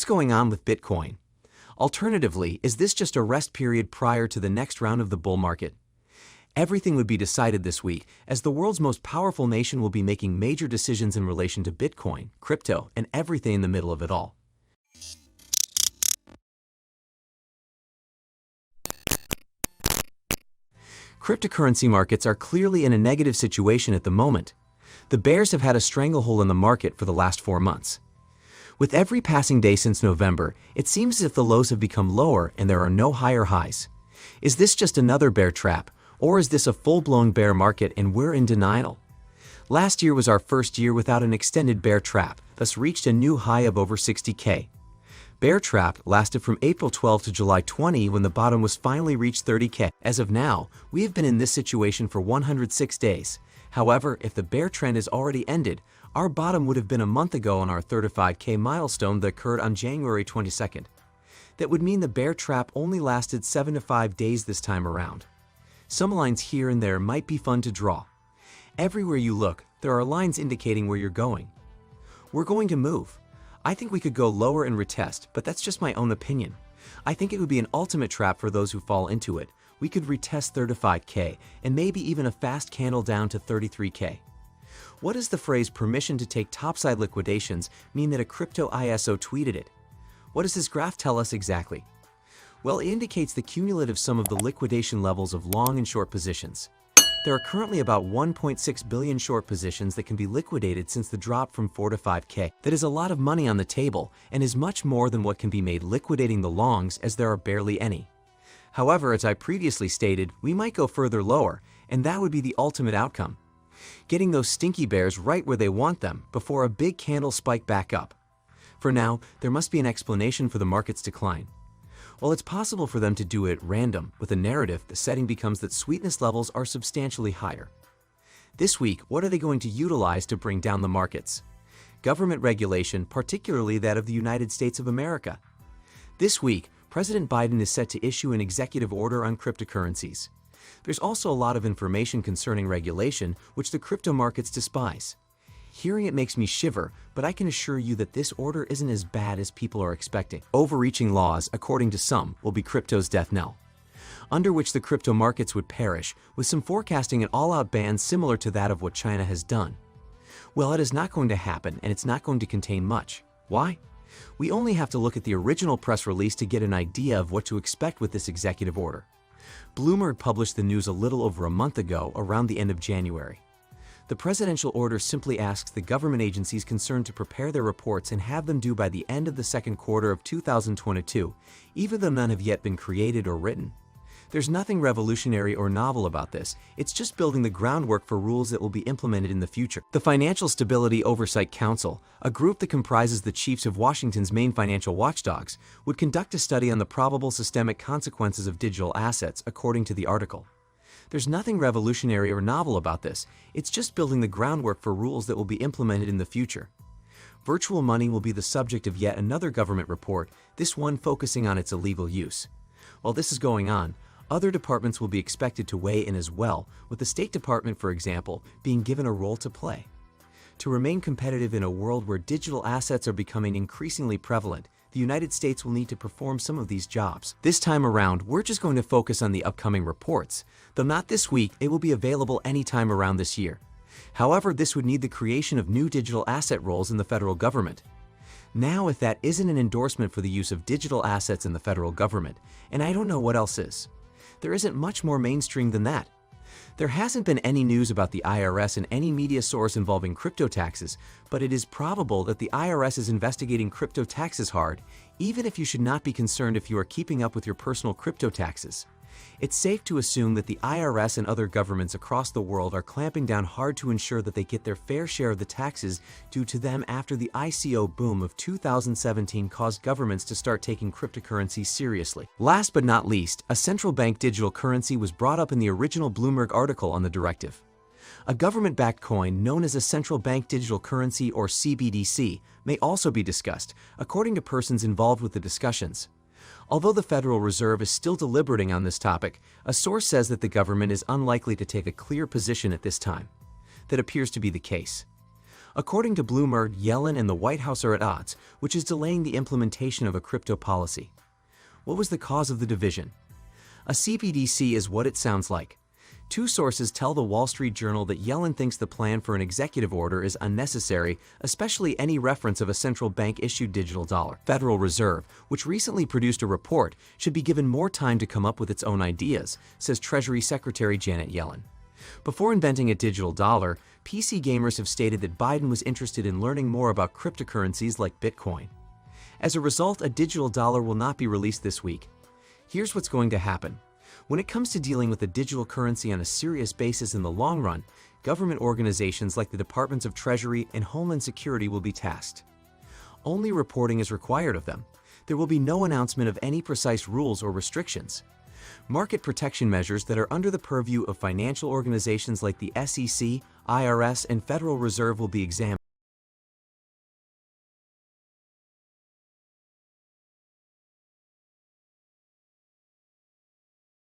What's going on with Bitcoin? Alternatively, is this just a rest period prior to the next round of the bull market? Everything would be decided this week, as the world's most powerful nation will be making major decisions in relation to Bitcoin, crypto, and everything in the middle of it all. Cryptocurrency markets are clearly in a negative situation at the moment. The bears have had a stranglehold on the market for the last 4 months. With every passing day since November, it seems as if the lows have become lower and there are no higher highs. Is this just another bear trap, or is this a full-blown bear market and we're in denial? Last year was our first year without an extended bear trap, thus reached a new high of over 60K. Bear trap lasted from April 12 to July 20 when the bottom was finally reached 30K. As of now, we have been in this situation for 106 days. However, if the bear trend has already ended, our bottom would have been a month ago on our 35K milestone that occurred on January 22nd. That would mean the bear trap only lasted 7 to 5 days this time around. Some lines here and there might be fun to draw. Everywhere you look, there are lines indicating where you're going. We're going to move. I think we could go lower and retest, but that's just my own opinion. I think it would be an ultimate trap for those who fall into it. We could retest 35K and maybe even a fast candle down to 33K. What does the phrase permission to take topside liquidations mean that a crypto ISO tweeted it? What does this graph tell us exactly? Well, it indicates the cumulative sum of the liquidation levels of long and short positions. There are currently about 1.6 billion short positions that can be liquidated since the drop from 4 to 5K. That is a lot of money on the table and is much more than what can be made liquidating the longs, as there are barely any. However, as I previously stated, we might go further lower, and that would be the ultimate outcome. Getting those stinky bears right where they want them before a big candle spike back up. For now, there must be an explanation for the market's decline. While it's possible for them to do it at random, with a narrative, the setting becomes that sweetness levels are substantially higher. This week, what are they going to utilize to bring down the markets? Government regulation, particularly that of the United States of America. This week, President Biden is set to issue an executive order on cryptocurrencies. There's also a lot of information concerning regulation, which the crypto markets despise. Hearing it makes me shiver, but I can assure you that this order isn't as bad as people are expecting. Overreaching laws, according to some, will be crypto's death knell, under which the crypto markets would perish, with some forecasting an all-out ban similar to that of what China has done. Well, it is not going to happen, and it's not going to contain much. Why? We only have to look at the original press release to get an idea of what to expect with this executive order. Bloomberg published the news a little over a month ago, around the end of January. The presidential order simply asks the government agencies concerned to prepare their reports and have them due by the end of the second quarter of 2022, even though none have yet been created or written. There's nothing revolutionary or novel about this, it's just building the groundwork for rules that will be implemented in the future. The Financial Stability Oversight Council, a group that comprises the chiefs of Washington's main financial watchdogs, would conduct a study on the probable systemic consequences of digital assets, according to the article. There's nothing revolutionary or novel about this, it's just building the groundwork for rules that will be implemented in the future. Virtual money will be the subject of yet another government report, this one focusing on its illegal use. While this is going on, other departments will be expected to weigh in as well, with the State Department, for example, being given a role to play. To remain competitive in a world where digital assets are becoming increasingly prevalent, the United States will need to perform some of these jobs. This time around, we're just going to focus on the upcoming reports. Though not this week, it will be available anytime around this year. However, this would need the creation of new digital asset roles in the federal government. Now, if that isn't an endorsement for the use of digital assets in the federal government, and I don't know what else is. There isn't much more mainstream than that. There hasn't been any news about the IRS in any media source involving crypto taxes, but it is probable that the IRS is investigating crypto taxes hard, even if you should not be concerned if you are keeping up with your personal crypto taxes. It's safe to assume that the IRS and other governments across the world are clamping down hard to ensure that they get their fair share of the taxes due to them after the ICO boom of 2017 caused governments to start taking cryptocurrency seriously. Last but not least, a central bank digital currency was brought up in the original Bloomberg article on the directive. A government-backed coin known as a central bank digital currency, or CBDC, may also be discussed, according to persons involved with the discussions. Although the Federal Reserve is still deliberating on this topic, a source says that the government is unlikely to take a clear position at this time. That appears to be the case. According to Bloomberg, Yellen and the White House are at odds, which is delaying the implementation of a crypto policy. What was the cause of the division? A CBDC is what it sounds like. Two sources tell the Wall Street Journal that Yellen thinks the plan for an executive order is unnecessary, especially any reference of a central bank-issued digital dollar. Federal Reserve, which recently produced a report, should be given more time to come up with its own ideas, says Treasury Secretary Janet Yellen. Before inventing a digital dollar, PC gamers have stated that Biden was interested in learning more about cryptocurrencies like Bitcoin. As a result, a digital dollar will not be released this week. Here's what's going to happen. When it comes to dealing with a digital currency on a serious basis in the long run, government organizations like the Departments of Treasury and Homeland Security will be tasked. Only reporting is required of them. There will be no announcement of any precise rules or restrictions. Market protection measures that are under the purview of financial organizations like the SEC, IRS, and Federal Reserve will be examined.